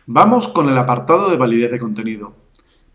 Vamos con el apartado de validez de contenido.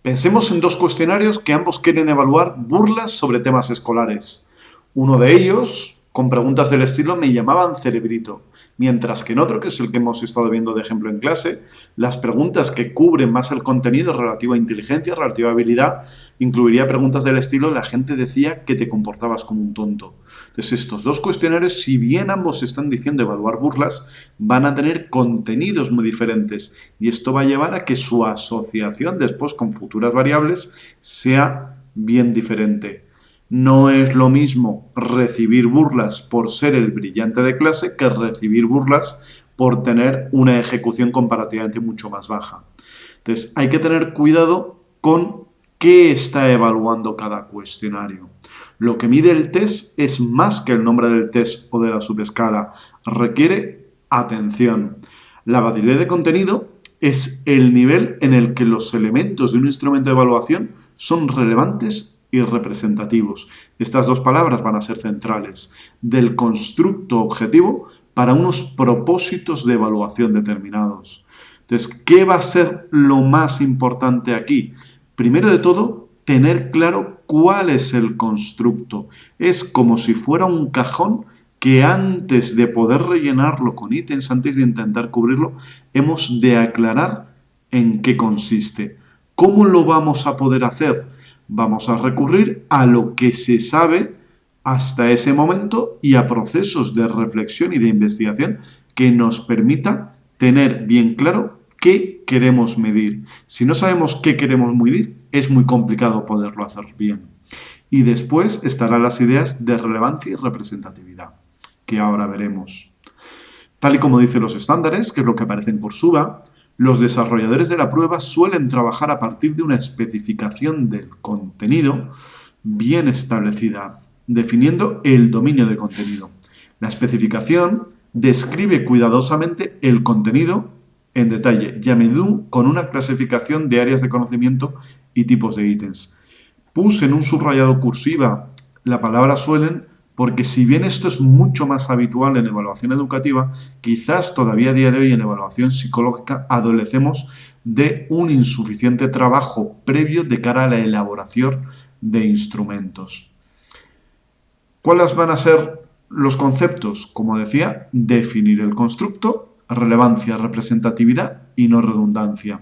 Pensemos en dos cuestionarios que ambos quieren evaluar burlas sobre temas escolares. Uno de ellos, con preguntas del estilo me llamaban cerebrito, mientras que en otro, que es el que hemos estado viendo de ejemplo en clase, las preguntas que cubren más el contenido relativo a inteligencia, relativo a habilidad, incluiría preguntas del estilo la gente decía que te comportabas como un tonto. Entonces estos dos cuestionarios, si bien ambos están diciendo evaluar burlas, van a tener contenidos muy diferentes y esto va a llevar a que su asociación después con futuras variables sea bien diferente. No es lo mismo recibir burlas por ser el brillante de clase que recibir burlas por tener una ejecución comparativamente mucho más baja. Entonces, hay que tener cuidado con qué está evaluando cada cuestionario. Lo que mide el test es más que el nombre del test o de la subescala. Requiere atención. La validez de contenido es el nivel en el que los elementos de un instrumento de evaluación son relevantes y representativos. Estas dos palabras van a ser centrales del constructo objetivo para unos propósitos de evaluación determinados. Entonces, ¿qué va a ser lo más importante aquí? Primero de todo, tener claro cuál es el constructo. Es como si fuera un cajón que antes de poder rellenarlo con ítems, antes de intentar cubrirlo, hemos de aclarar en qué consiste. ¿Cómo lo vamos a poder hacer? Vamos a recurrir a lo que se sabe hasta ese momento y a procesos de reflexión y de investigación que nos permita tener bien claro qué queremos medir. Si no sabemos qué queremos medir, es muy complicado poderlo hacer bien. Y después estarán las ideas de relevancia y representatividad, que ahora veremos. Tal y como dicen los estándares, que es lo que aparecen por SUBA, los desarrolladores de la prueba suelen trabajar a partir de una especificación del contenido bien establecida, definiendo el dominio de contenido. La especificación describe cuidadosamente el contenido en detalle y a menudo con una clasificación de áreas de conocimiento y tipos de ítems. Puse en un subrayado cursiva la palabra suelen porque si bien esto es mucho más habitual en evaluación educativa, quizás todavía a día de hoy en evaluación psicológica adolecemos de un insuficiente trabajo previo de cara a la elaboración de instrumentos. ¿Cuáles van a ser los conceptos? Como decía, definir el constructo, relevancia, representatividad y no redundancia.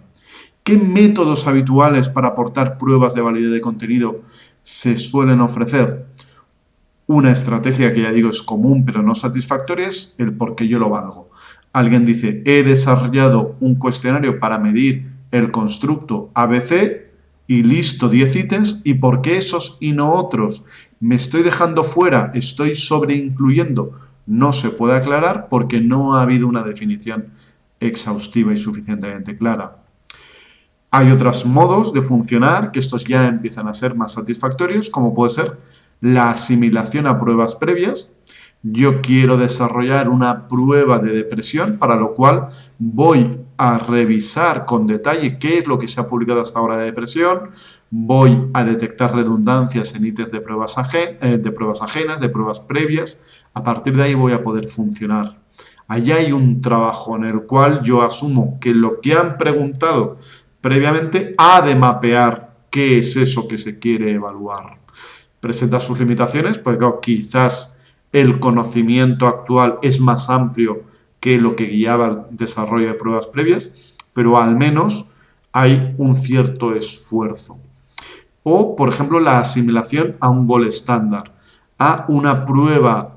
¿Qué métodos habituales para aportar pruebas de validez de contenido se suelen ofrecer? Una estrategia que ya digo es común pero no satisfactoria es el por qué yo lo valgo. Alguien dice, he desarrollado un cuestionario para medir el constructo ABC y listo 10 ítems y por qué esos y no otros. Me estoy dejando fuera, estoy sobreincluyendo. No se puede aclarar porque no ha habido una definición exhaustiva y suficientemente clara. Hay otros modos de funcionar que estos ya empiezan a ser más satisfactorios, como puede ser la asimilación a pruebas previas. Yo quiero desarrollar una prueba de depresión, para lo cual voy a revisar con detalle qué es lo que se ha publicado hasta ahora de depresión, voy a detectar redundancias en ítems de pruebas ajenas, de pruebas previas. A partir de ahí voy a poder funcionar. Allá hay un trabajo en el cual yo asumo que lo que han preguntado previamente ha de mapear qué es eso que se quiere evaluar. Presenta sus limitaciones, porque claro, quizás el conocimiento actual es más amplio que lo que guiaba el desarrollo de pruebas previas, pero al menos hay un cierto esfuerzo. O, por ejemplo, la asimilación a un gol estándar, a una prueba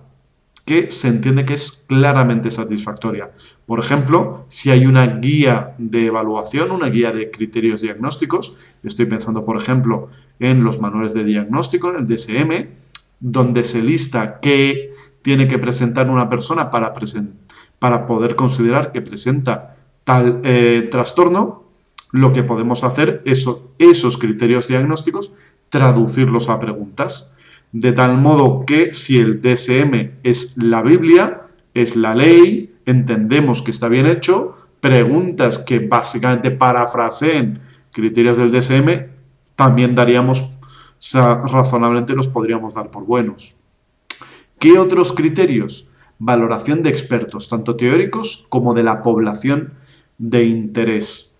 que se entiende que es claramente satisfactoria. Por ejemplo, si hay una guía de evaluación, una guía de criterios diagnósticos, estoy pensando, por ejemplo, en los manuales de diagnóstico, en el DSM, donde se lista qué tiene que presentar una persona para poder considerar que presenta tal trastorno, lo que podemos hacer es esos criterios diagnósticos, traducirlos a preguntas. De tal modo que si el DSM es la Biblia, es la ley, entendemos que está bien hecho, preguntas que básicamente parafraseen criterios del DSM, también daríamos, o sea, razonablemente los podríamos dar por buenos. ¿Qué otros criterios? Valoración de expertos, tanto teóricos como de la población de interés.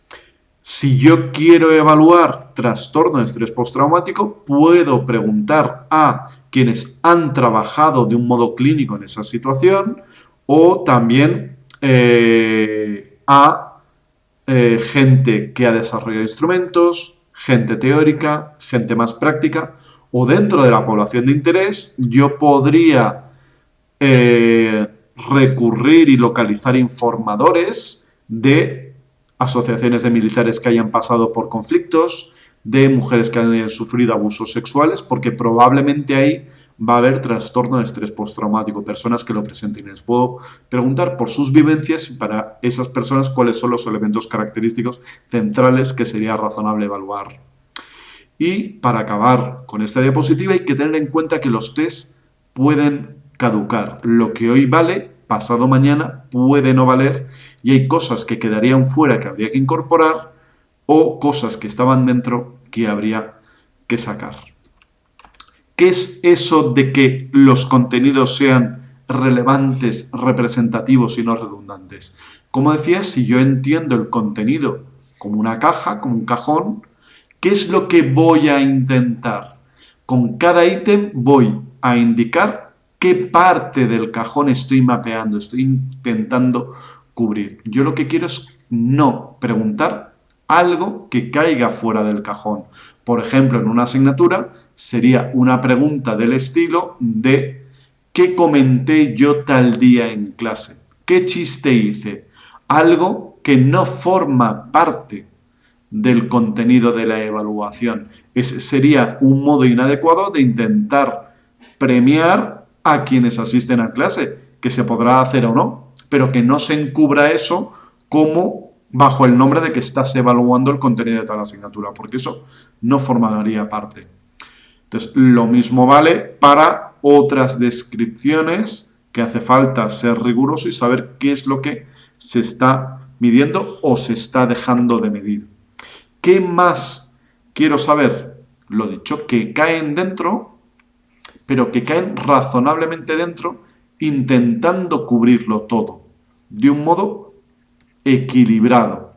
Si yo quiero evaluar trastorno de estrés postraumático, puedo preguntar a quienes han trabajado de un modo clínico en esa situación o también a gente que ha desarrollado instrumentos, gente teórica, gente más práctica, o dentro de la población de interés yo podría recurrir y localizar informadores de asociaciones de militares que hayan pasado por conflictos, de mujeres que hayan sufrido abusos sexuales, porque probablemente ahí va a haber trastorno de estrés postraumático, personas que lo presenten. Les puedo preguntar por sus vivencias y para esas personas cuáles son los elementos característicos centrales que sería razonable evaluar. Y para acabar con esta diapositiva hay que tener en cuenta que los test pueden caducar. Lo que hoy vale, pasado mañana puede no valer y hay cosas que quedarían fuera que habría que incorporar o cosas que estaban dentro que habría que sacar. ¿Qué es eso de que los contenidos sean relevantes, representativos y no redundantes? Como decía, si yo entiendo el contenido como una caja, como un cajón, ¿qué es lo que voy a intentar? Con cada ítem voy a indicar qué parte del cajón estoy mapeando, estoy intentando cubrir. Yo lo que quiero es no preguntar algo que caiga fuera del cajón. Por ejemplo, en una asignatura sería una pregunta del estilo de ¿qué comenté yo tal día en clase? ¿Qué chiste hice? Algo que no forma parte del contenido de la evaluación. Ese sería un modo inadecuado de intentar premiar a quienes asisten a clase, que se podrá hacer o no, pero que no se encubra eso como bajo el nombre de que estás evaluando el contenido de tal asignatura, porque eso no formaría parte. Entonces, lo mismo vale para otras descripciones que hace falta ser riguroso y saber qué es lo que se está midiendo o se está dejando de medir. ¿Qué más quiero saber? Lo dicho, que caen dentro, pero que caen razonablemente dentro, intentando cubrirlo todo, de un modo equilibrado.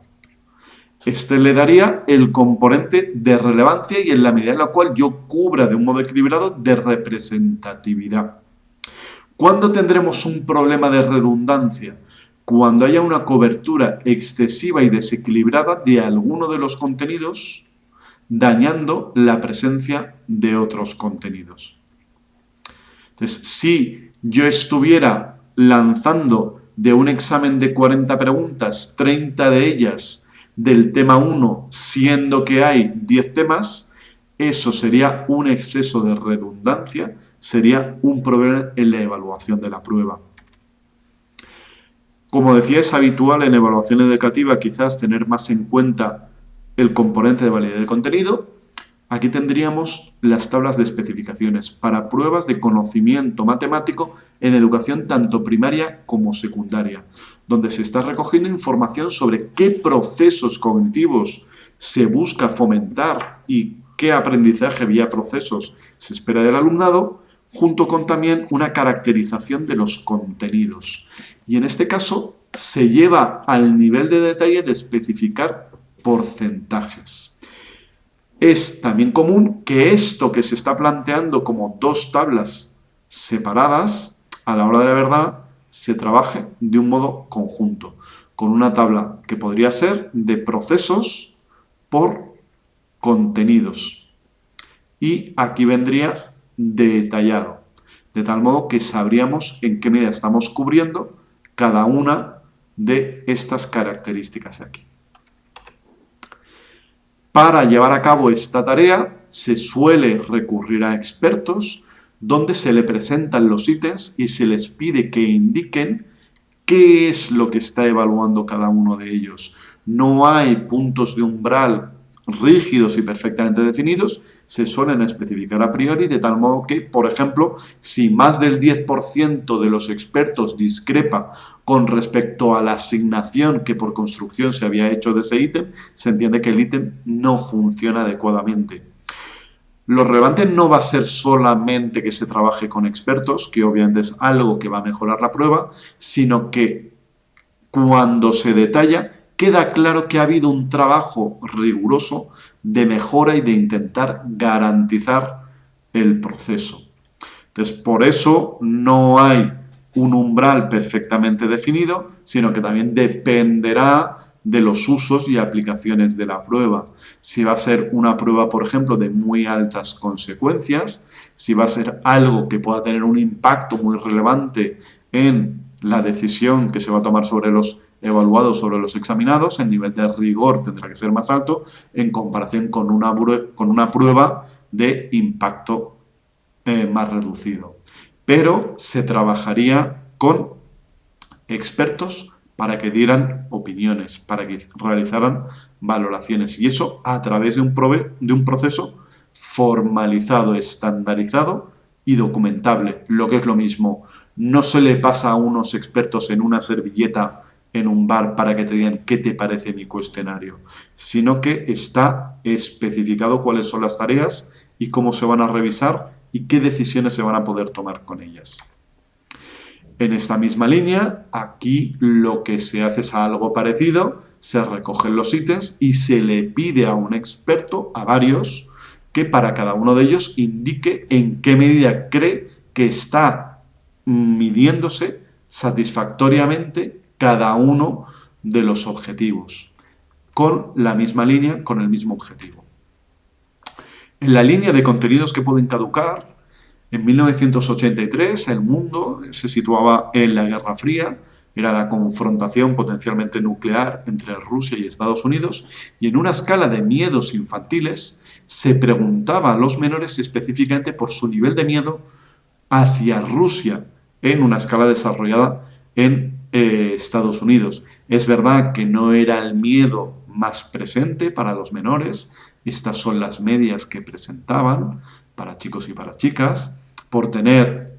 Este le daría el componente de relevancia y en la medida en la cual yo cubra de un modo equilibrado de representatividad. ¿Cuándo tendremos un problema de redundancia? Cuando haya una cobertura excesiva y desequilibrada de alguno de los contenidos, dañando la presencia de otros contenidos. Entonces, si yo estuviera lanzando de un examen de 40 preguntas, 30 de ellas del tema 1, siendo que hay 10 temas, eso sería un exceso de redundancia, sería un problema en la evaluación de la prueba. Como decía, es habitual en evaluación educativa quizás tener más en cuenta el componente de validez de contenido. Aquí tendríamos las tablas de especificaciones para pruebas de conocimiento matemático en educación tanto primaria como secundaria, donde se está recogiendo información sobre qué procesos cognitivos se busca fomentar y qué aprendizaje vía procesos se espera del alumnado, junto con también una caracterización de los contenidos. Y en este caso se lleva al nivel de detalle de especificar porcentajes. Es también común que esto que se está planteando como dos tablas separadas, a la hora de la verdad, se trabaje de un modo conjunto, con una tabla que podría ser de procesos por contenidos. Y aquí vendría detallado, de tal modo que sabríamos en qué medida estamos cubriendo cada una de estas características de aquí. Para llevar a cabo esta tarea se suele recurrir a expertos donde se le presentan los ítems y se les pide que indiquen qué es lo que está evaluando cada uno de ellos. No hay puntos de umbral rígidos y perfectamente definidos, se suelen especificar a priori de tal modo que, por ejemplo, si más del 10% de los expertos discrepa con respecto a la asignación que por construcción se había hecho de ese ítem, se entiende que el ítem no funciona adecuadamente. Lo relevante no va a ser solamente que se trabaje con expertos, que obviamente es algo que va a mejorar la prueba, sino que cuando se detalla queda claro que ha habido un trabajo riguroso de mejora y de intentar garantizar el proceso. Entonces, por eso no hay un umbral perfectamente definido, sino que también dependerá de los usos y aplicaciones de la prueba. Si va a ser una prueba, por ejemplo, de muy altas consecuencias, si va a ser algo que pueda tener un impacto muy relevante en la decisión que se va a tomar sobre los evaluados, sobre los examinados, el nivel de rigor tendrá que ser más alto en comparación con una prueba de impacto más reducido. Pero se trabajaría con expertos para que dieran opiniones, para que realizaran valoraciones. Y eso a través de un proceso formalizado, estandarizado y documentable. Lo que es lo mismo, no se le pasa a unos expertos en una servilleta en un bar para que te digan qué te parece mi cuestionario, sino que está especificado cuáles son las tareas y cómo se van a revisar y qué decisiones se van a poder tomar con ellas. En esta misma línea, aquí lo que se hace es algo parecido, se recogen los ítems y se le pide a un experto, a varios, que para cada uno de ellos indique en qué medida cree que está midiéndose satisfactoriamente cada uno de los objetivos, con la misma línea, con el mismo objetivo. En la línea de contenidos que pueden caducar, en 1983 el mundo se situaba en la Guerra Fría, era la confrontación potencialmente nuclear entre Rusia y Estados Unidos, y en una escala de miedos infantiles se preguntaba a los menores específicamente por su nivel de miedo hacia Rusia, en una escala desarrollada en Estados Unidos. Es verdad que no era el miedo más presente para los menores, estas son las medias que presentaban para chicos y para chicas,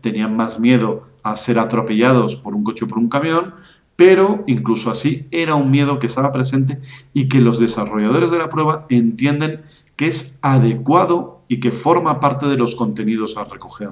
tenían más miedo a ser atropellados por un coche o por un camión, pero incluso así era un miedo que estaba presente y que los desarrolladores de la prueba entienden que es adecuado y que forma parte de los contenidos a recoger.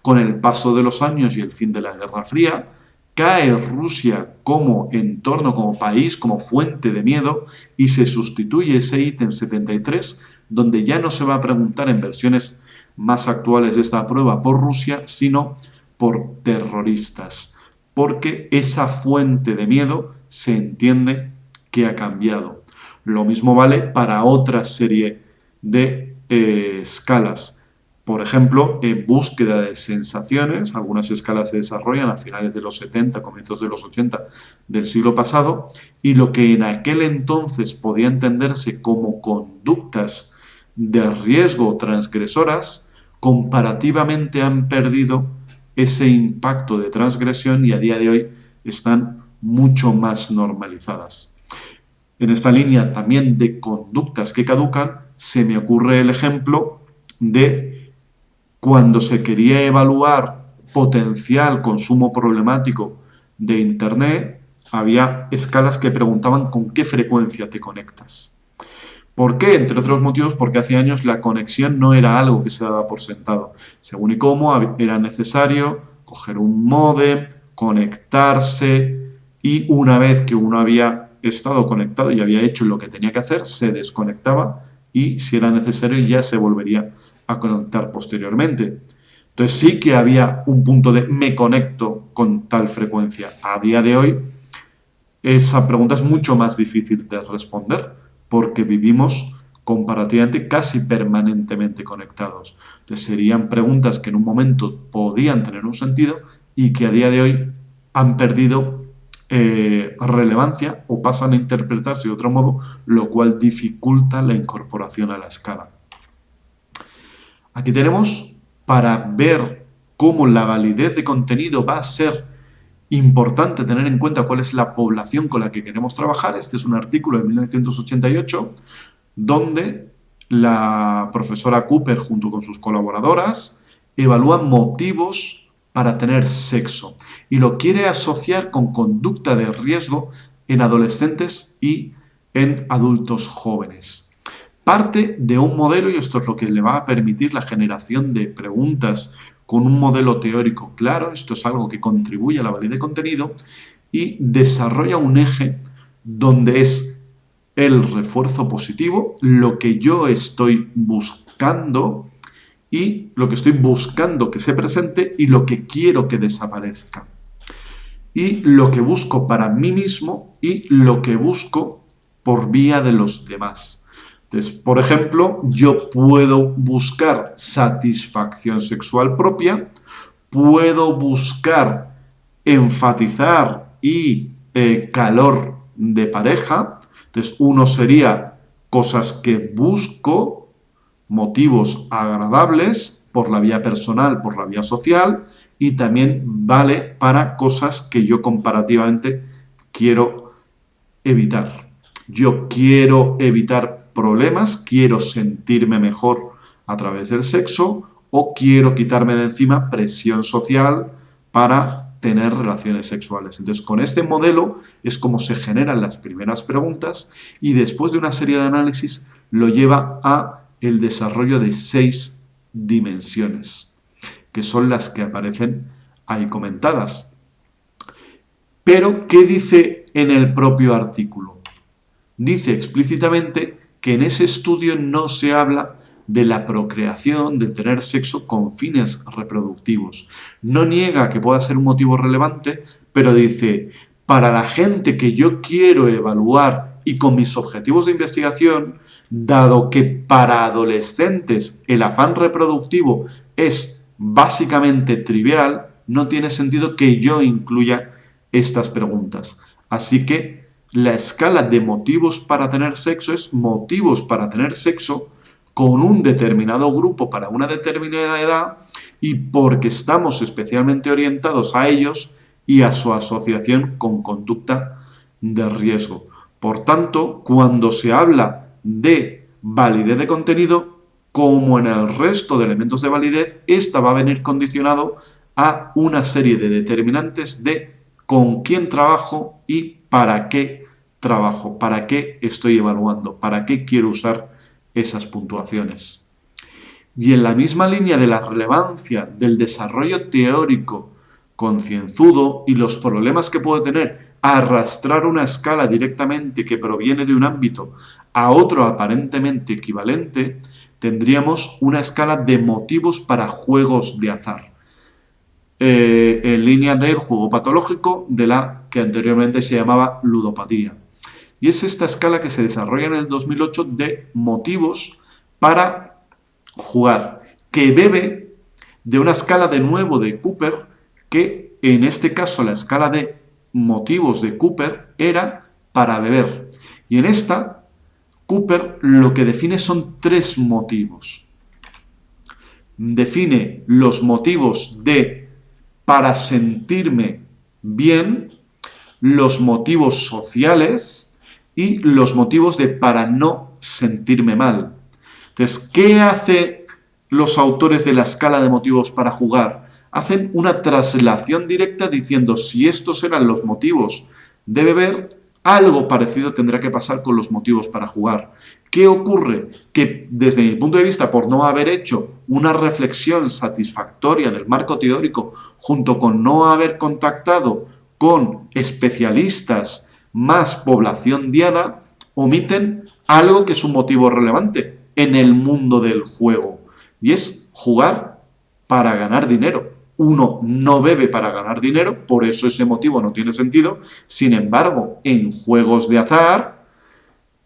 Con el paso de los años y el fin de la Guerra Fría, cae Rusia como entorno, como país, como fuente de miedo y se sustituye ese ítem 73, donde ya no se va a preguntar en versiones más actuales de esta prueba por Rusia, sino por terroristas, porque esa fuente de miedo se entiende que ha cambiado. Lo mismo vale para otra serie de escalas. Por ejemplo, en búsqueda de sensaciones, algunas escalas se desarrollan a finales de los 70, comienzos de los 80 del siglo pasado, y lo que en aquel entonces podía entenderse como conductas de riesgo transgresoras, comparativamente han perdido ese impacto de transgresión y a día de hoy están mucho más normalizadas. En esta línea también de conductas que caducan, se me ocurre el ejemplo de cuando se quería evaluar potencial consumo problemático de Internet, había escalas que preguntaban con qué frecuencia te conectas. ¿Por qué? Entre otros motivos, porque hace años la conexión no era algo que se daba por sentado. Según y cómo, era necesario coger un módem, conectarse y una vez que uno había estado conectado y había hecho lo que tenía que hacer, se desconectaba y si era necesario ya se volvería a conectar posteriormente. Entonces sí que había un punto de me conecto con tal frecuencia. A día de hoy esa pregunta es mucho más difícil de responder porque vivimos comparativamente casi permanentemente conectados. Entonces serían preguntas que en un momento podían tener un sentido y que a día de hoy han perdido relevancia o pasan a interpretarse de otro modo, lo cual dificulta la incorporación a la escala. Aquí tenemos para ver cómo la validez de contenido va a ser importante tener en cuenta cuál es la población con la que queremos trabajar. Este es un artículo de 1988 donde la profesora Cooper junto con sus colaboradoras evalúan motivos para tener sexo y lo quiere asociar con conducta de riesgo en adolescentes y en adultos jóvenes. Parte de un modelo, y esto es lo que le va a permitir la generación de preguntas con un modelo teórico claro, esto es algo que contribuye a la validez de contenido, y desarrolla un eje donde es el refuerzo positivo, lo que yo estoy buscando y lo que estoy buscando que se presente y lo que quiero que desaparezca. Y lo que busco para mí mismo y lo que busco por vía de los demás. Entonces, por ejemplo, yo puedo buscar satisfacción sexual propia, puedo buscar enfatizar y calor de pareja. Entonces, uno sería cosas que busco, motivos agradables por la vía personal, por la vía social, y también vale para cosas que yo comparativamente quiero evitar. Yo quiero evitar problemas, quiero sentirme mejor a través del sexo o quiero quitarme de encima presión social para tener relaciones sexuales. Entonces, con este modelo es como se generan las primeras preguntas y después de una serie de análisis lo lleva a el desarrollo de 6 dimensiones, que son las que aparecen ahí comentadas. Pero, ¿qué dice en el propio artículo? Dice explícitamente que en ese estudio no se habla de la procreación, de tener sexo con fines reproductivos. No niega que pueda ser un motivo relevante, pero dice, para la gente que yo quiero evaluar y con mis objetivos de investigación, dado que para adolescentes el afán reproductivo es básicamente trivial, no tiene sentido que yo incluya estas preguntas. Así que la escala de motivos para tener sexo es motivos para tener sexo con un determinado grupo para una determinada edad y porque estamos especialmente orientados a ellos y a su asociación con conducta de riesgo. Por tanto, cuando se habla de validez de contenido, como en el resto de elementos de validez, esta va a venir condicionado a una serie de determinantes de con quién trabajo y para qué trabajo, para qué estoy evaluando, para qué quiero usar esas puntuaciones. Y en la misma línea de la relevancia del desarrollo teórico concienzudo y los problemas que puede tener arrastrar una escala directamente que proviene de un ámbito a otro aparentemente equivalente, tendríamos una escala de motivos para juegos de azar. En línea del juego patológico de la que anteriormente se llamaba ludopatía. Y es esta escala que se desarrolla en el 2008 de motivos para jugar, que bebe de una escala de nuevo de Cooper, que en este caso la escala de motivos de Cooper era para beber. Y en esta, Cooper lo que define son 3 motivos. Define los motivos de para sentirme bien, los motivos sociales y los motivos de para no sentirme mal. Entonces, ¿qué hacen los autores de la escala de motivos para jugar? Hacen una traslación directa diciendo si estos eran los motivos de beber, algo parecido tendrá que pasar con los motivos para jugar. ¿Qué ocurre? Que desde mi punto de vista, por no haber hecho una reflexión satisfactoria del marco teórico, junto con no haber contactado con especialistas más población diana, omiten algo que es un motivo relevante en el mundo del juego, y es jugar para ganar dinero. Uno no bebe para ganar dinero, por eso ese motivo no tiene sentido. Sin embargo, en juegos de azar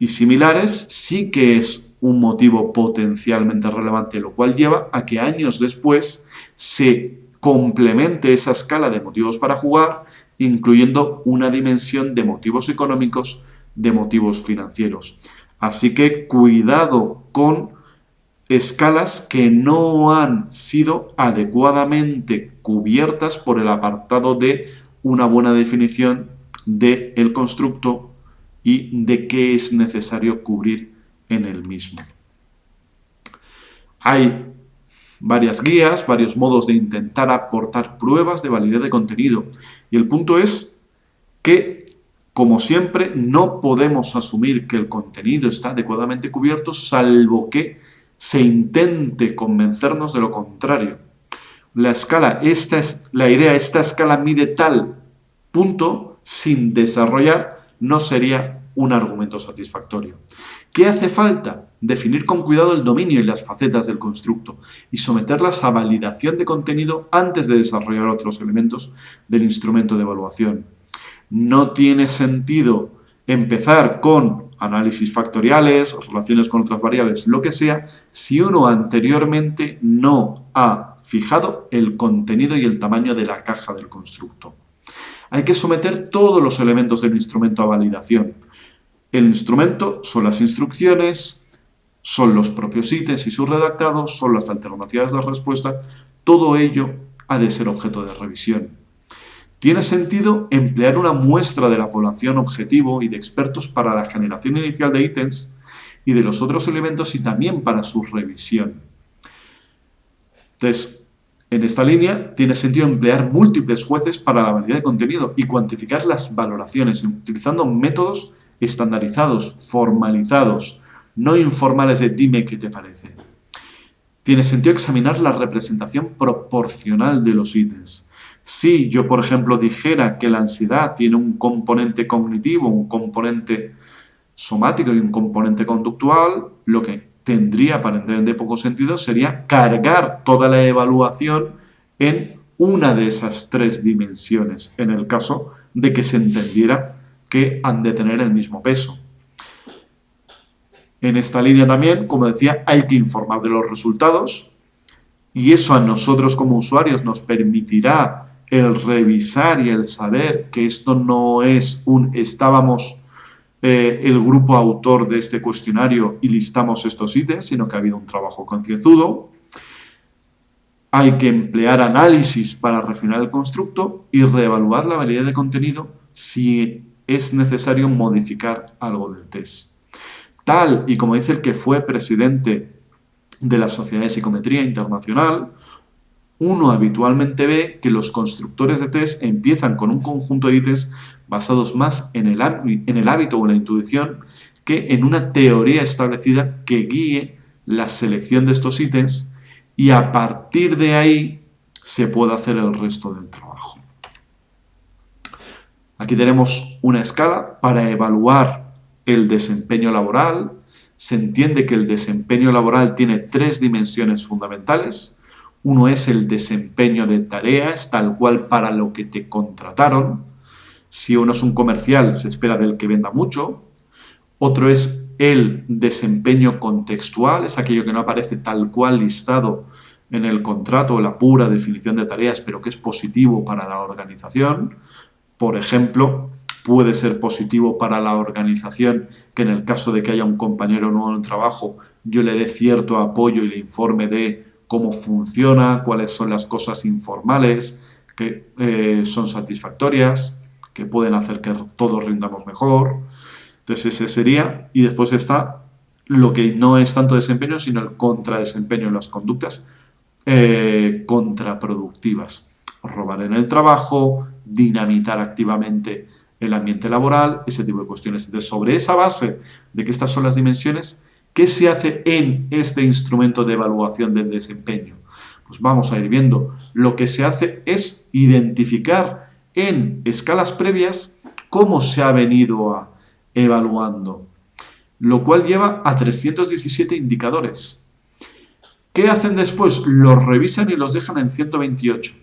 y similares sí que es un motivo potencialmente relevante, lo cual lleva a que años después se complemente esa escala de motivos para jugar, incluyendo una dimensión de motivos económicos, de motivos financieros. Así que cuidado con escalas que no han sido adecuadamente cubiertas por el apartado de una buena definición del constructo y de qué es necesario cubrir en el mismo. Hay varias guías, varios modos de intentar aportar pruebas de validez de contenido y el punto es que, como siempre, no podemos asumir que el contenido está adecuadamente cubierto salvo que se intente convencernos de lo contrario. La escala, esta escala mide tal punto sin desarrollar no sería un argumento satisfactorio. ¿Qué hace falta? Definir con cuidado el dominio y las facetas del constructo y someterlas a validación de contenido antes de desarrollar otros elementos del instrumento de evaluación. No tiene sentido empezar con análisis factoriales, relaciones con otras variables, lo que sea, si uno anteriormente no ha fijado el contenido y el tamaño de la caja del constructo. Hay que someter todos los elementos del instrumento a validación. El instrumento son las instrucciones, son los propios ítems y sus redactados, son las alternativas de respuesta. Todo ello ha de ser objeto de revisión. Tiene sentido emplear una muestra de la población objetivo y de expertos para la generación inicial de ítems y de los otros elementos y también para su revisión. Entonces, en esta línea tiene sentido emplear múltiples jueces para la validez de contenido y cuantificar las valoraciones utilizando métodos estandarizados, formalizados, no informales de dime qué te parece. Tiene sentido examinar la representación proporcional de los ítems. Si yo, por ejemplo, dijera que la ansiedad tiene un componente cognitivo, un componente somático y un componente conductual, lo que tendría aparentemente poco sentido sería cargar toda la evaluación en una de esas tres dimensiones, en el caso de que se entendiera que han de tener el mismo peso. En esta línea también, como decía, hay que informar de los resultados y eso a nosotros como usuarios nos permitirá el revisar y el saber que esto no es estábamos el grupo autor de este cuestionario y listamos estos ítems, sino que ha habido un trabajo concienzudo. Hay que emplear análisis para refinar el constructo y reevaluar la validez de contenido si es necesario modificar algo del test. Tal y como dice el que fue presidente de la Sociedad de Psicometría Internacional, uno habitualmente ve que los constructores de test empiezan con un conjunto de ítems basados más en el hábito o en la intuición que en una teoría establecida que guíe la selección de estos ítems y a partir de ahí se puede hacer el resto del trabajo. Aquí tenemos una escala para evaluar el desempeño laboral. Se entiende que el desempeño laboral tiene tres dimensiones fundamentales. Uno es el desempeño de tareas, tal cual para lo que te contrataron. Si uno es un comercial, se espera del que venda mucho. Otro es el desempeño contextual, es aquello que no aparece tal cual listado en el contrato o la pura definición de tareas, pero que es positivo para la organización. Por ejemplo, puede ser positivo para la organización que en el caso de que haya un compañero nuevo en el trabajo, yo le dé cierto apoyo y le informe de cómo funciona, cuáles son las cosas informales que son satisfactorias, que pueden hacer que todos rindamos mejor. Entonces ese sería, y después está lo que no es tanto desempeño, sino el contradesempeño en las conductas contraproductivas. Robar en el trabajo, dinamitar activamente el ambiente laboral, ese tipo de cuestiones. Entonces, sobre esa base de que estas son las dimensiones, ¿qué se hace en este instrumento de evaluación del desempeño? Pues vamos a ir viendo. Lo que se hace es identificar en escalas previas cómo se ha venido evaluando, lo cual lleva a 317 indicadores. ¿Qué hacen después? Los revisan y los dejan en 128.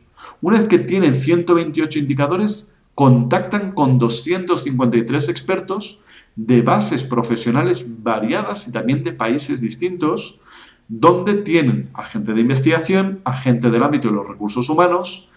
Una vez que tienen 128 indicadores, contactan con 253 expertos de bases profesionales variadas y también de países distintos, donde tienen a gente de investigación, a gente del ámbito de los recursos humanos,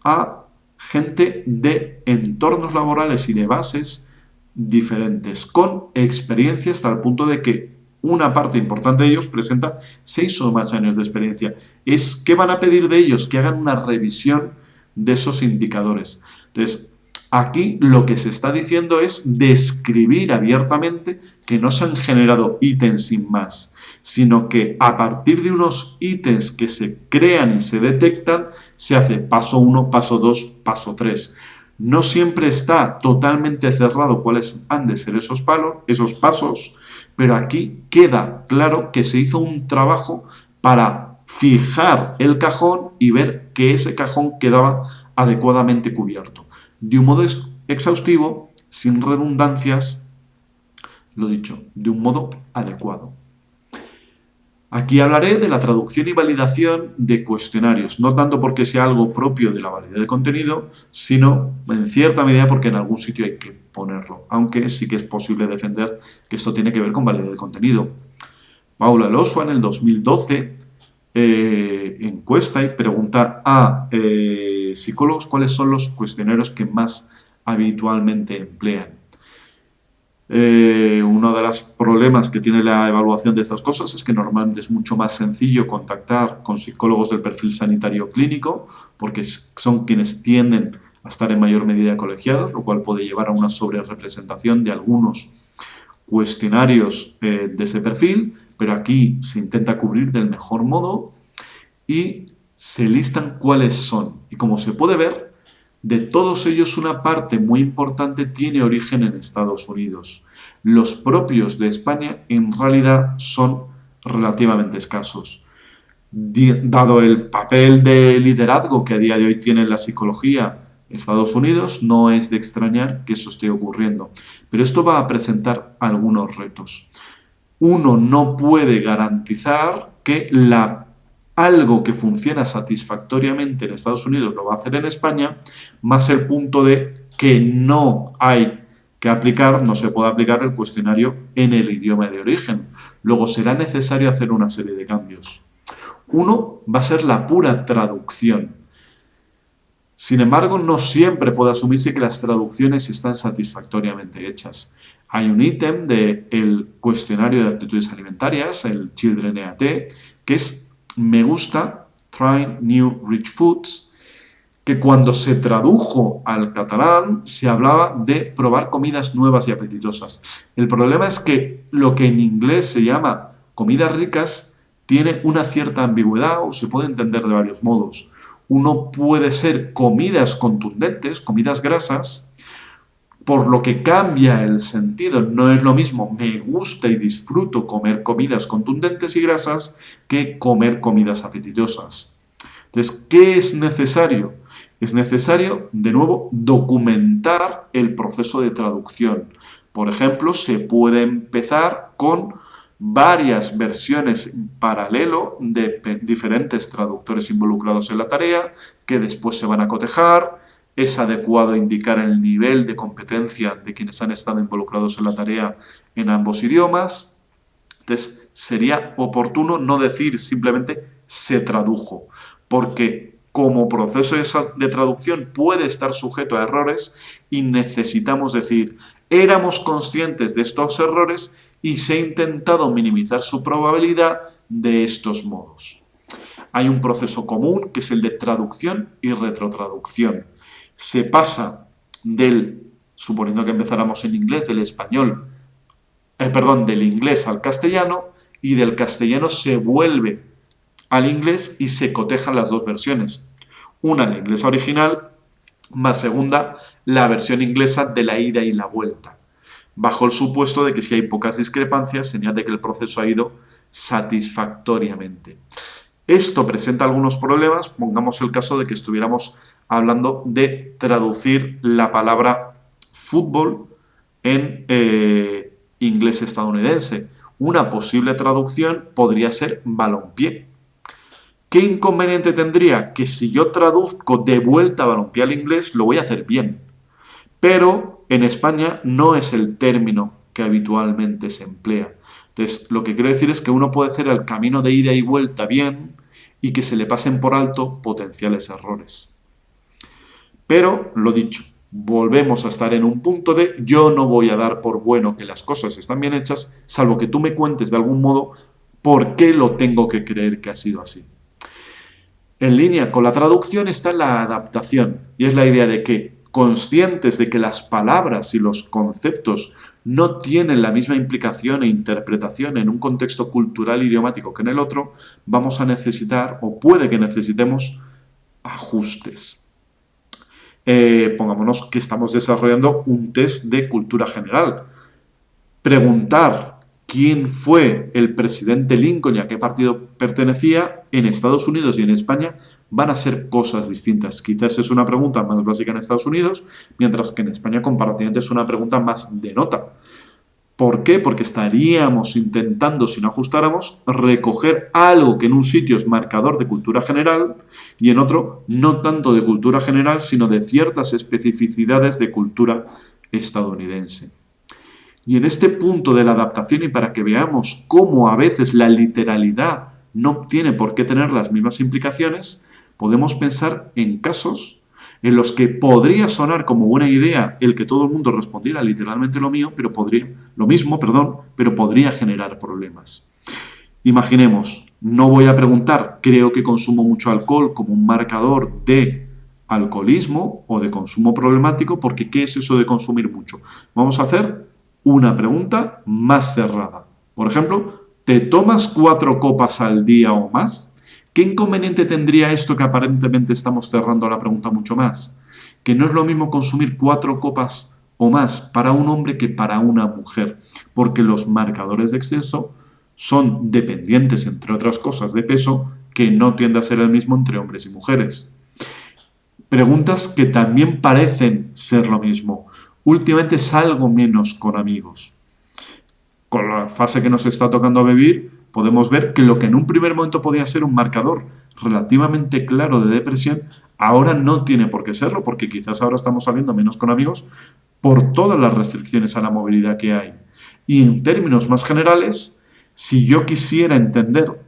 a gente de entornos laborales y de bases diferentes, con experiencia hasta el punto de que una parte importante de ellos presenta 6 o más años de experiencia. ¿Qué van a pedir de ellos? Que hagan una revisión de esos indicadores. Entonces, aquí lo que se está diciendo es describir abiertamente que no se han generado ítems sin más, sino que a partir de unos ítems que se crean y se detectan, se hace paso 1, paso 2, paso 3. No siempre está totalmente cerrado cuáles han de ser esos pasos, pero aquí queda claro que se hizo un trabajo para fijar el cajón y ver que ese cajón quedaba adecuadamente cubierto. De un modo exhaustivo, sin redundancias, lo dicho, de un modo adecuado. Aquí hablaré de la traducción y validación de cuestionarios, no tanto porque sea algo propio de la validez de contenido, sino en cierta medida porque en algún sitio hay que ponerlo, aunque sí que es posible defender que esto tiene que ver con validez de contenido. Paula Elosua en el 2012 encuesta y pregunta a psicólogos cuáles son los cuestionarios que más habitualmente emplean. Uno de los problemas que tiene la evaluación de estas cosas es que normalmente es mucho más sencillo contactar con psicólogos del perfil sanitario clínico, porque son quienes tienden a estar en mayor medida colegiados, lo cual puede llevar a una sobrerepresentación de algunos cuestionarios de ese perfil, pero aquí se intenta cubrir del mejor modo y se listan cuáles son. Y como se puede ver, de todos ellos una parte muy importante tiene origen en Estados Unidos. Los propios de España en realidad son relativamente escasos. Dado el papel de liderazgo que a día de hoy tiene la psicología en Estados Unidos, no es de extrañar que eso esté ocurriendo. Pero esto va a presentar algunos retos. Uno no puede garantizar que algo que funciona satisfactoriamente en Estados Unidos lo va a hacer en España, más el punto de que no hay que aplicar, no se puede aplicar el cuestionario en el idioma de origen. Luego será necesario hacer una serie de cambios. Uno va a ser la pura traducción. Sin embargo, no siempre puede asumirse que las traducciones están satisfactoriamente hechas. Hay un ítem del cuestionario de actitudes alimentarias, el Children EAT, que es me gusta, Try New Rich Foods, que cuando se tradujo al catalán se hablaba de probar comidas nuevas y apetitosas. El problema es que lo que en inglés se llama comidas ricas tiene una cierta ambigüedad o se puede entender de varios modos. Uno puede ser comidas contundentes, comidas grasas, por lo que cambia el sentido. No es lo mismo me gusta y disfruto comer comidas contundentes y grasas que comer comidas apetitosas. Entonces, ¿qué es necesario? Es necesario, de nuevo, documentar el proceso de traducción. Por ejemplo, se puede empezar con varias versiones en paralelo de diferentes traductores involucrados en la tarea, que después se van a cotejar. Es adecuado indicar el nivel de competencia de quienes han estado involucrados en la tarea en ambos idiomas. Entonces, sería oportuno no decir simplemente se tradujo, porque como proceso de traducción puede estar sujeto a errores y necesitamos decir, éramos conscientes de estos errores y se ha intentado minimizar su probabilidad de estos modos. Hay un proceso común que es el de traducción y retrotraducción. Se pasa suponiendo que empezáramos en inglés, del inglés al castellano y del castellano se vuelve al inglés y se cotejan las dos versiones. Una, la inglesa original, más segunda, la versión inglesa de la ida y la vuelta. Bajo el supuesto de que si hay pocas discrepancias, señal de que el proceso ha ido satisfactoriamente. Esto presenta algunos problemas, pongamos el caso de que estuviéramos hablando de traducir la palabra fútbol en inglés estadounidense. Una posible traducción podría ser balompié. ¿Qué inconveniente tendría? Que si yo traduzco de vuelta balompié al inglés, lo voy a hacer bien. Pero en España no es el término que habitualmente se emplea. Entonces, lo que quiero decir es que uno puede hacer el camino de ida y vuelta bien y que se le pasen por alto potenciales errores. Pero, lo dicho, volvemos a estar en un punto de yo no voy a dar por bueno que las cosas están bien hechas, salvo que tú me cuentes de algún modo por qué lo tengo que creer que ha sido así. En línea con la traducción está la adaptación, y es la idea de que, conscientes de que las palabras y los conceptos no tienen la misma implicación e interpretación en un contexto cultural idiomático que en el otro, vamos a necesitar, o puede que necesitemos, ajustes. Pongámonos que estamos desarrollando un test de cultura general. Preguntar quién fue el presidente Lincoln y a qué partido pertenecía, en Estados Unidos y en España van a ser cosas distintas. Quizás es una pregunta más básica en Estados Unidos, mientras que en España comparativamente es una pregunta más de nota. ¿Por qué? Porque estaríamos intentando, si no ajustáramos, recoger algo que en un sitio es marcador de cultura general y en otro no tanto de cultura general, sino de ciertas especificidades de cultura estadounidense. Y en este punto de la adaptación, y para que veamos cómo a veces la literalidad no tiene por qué tener las mismas implicaciones, podemos pensar en casos en los que podría sonar como buena idea el que todo el mundo respondiera literalmente lo mismo, pero podría generar problemas. Imaginemos, no voy a preguntar, creo que consumo mucho alcohol como un marcador de alcoholismo o de consumo problemático, porque ¿qué es eso de consumir mucho? Vamos a hacer una pregunta más cerrada. Por ejemplo, ¿te tomas 4 copas al día o más? ¿Qué inconveniente tendría esto que aparentemente estamos cerrando la pregunta mucho más? Que no es lo mismo consumir 4 copas o más para un hombre que para una mujer, porque los marcadores de exceso son dependientes, entre otras cosas, de peso, que no tiende a ser el mismo entre hombres y mujeres. Preguntas que también parecen ser lo mismo. Últimamente salgo menos con amigos. Con la fase que nos está tocando vivir, podemos ver que lo que en un primer momento podía ser un marcador relativamente claro de depresión, ahora no tiene por qué serlo, porque quizás ahora estamos saliendo menos con amigos por todas las restricciones a la movilidad que hay. Y en términos más generales, si yo quisiera entender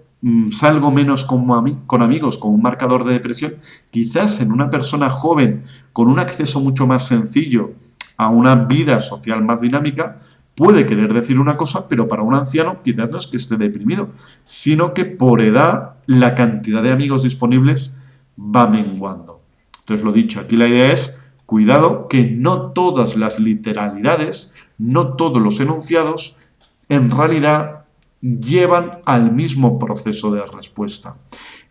salgo menos con amigos con un marcador de depresión, quizás en una persona joven con un acceso mucho más sencillo a una vida social más dinámica, puede querer decir una cosa, pero para un anciano quizás no es que esté deprimido, sino que por edad la cantidad de amigos disponibles va menguando. Entonces, lo dicho, aquí la idea es, cuidado, que no todas las literalidades, no todos los enunciados, en realidad llevan al mismo proceso de respuesta.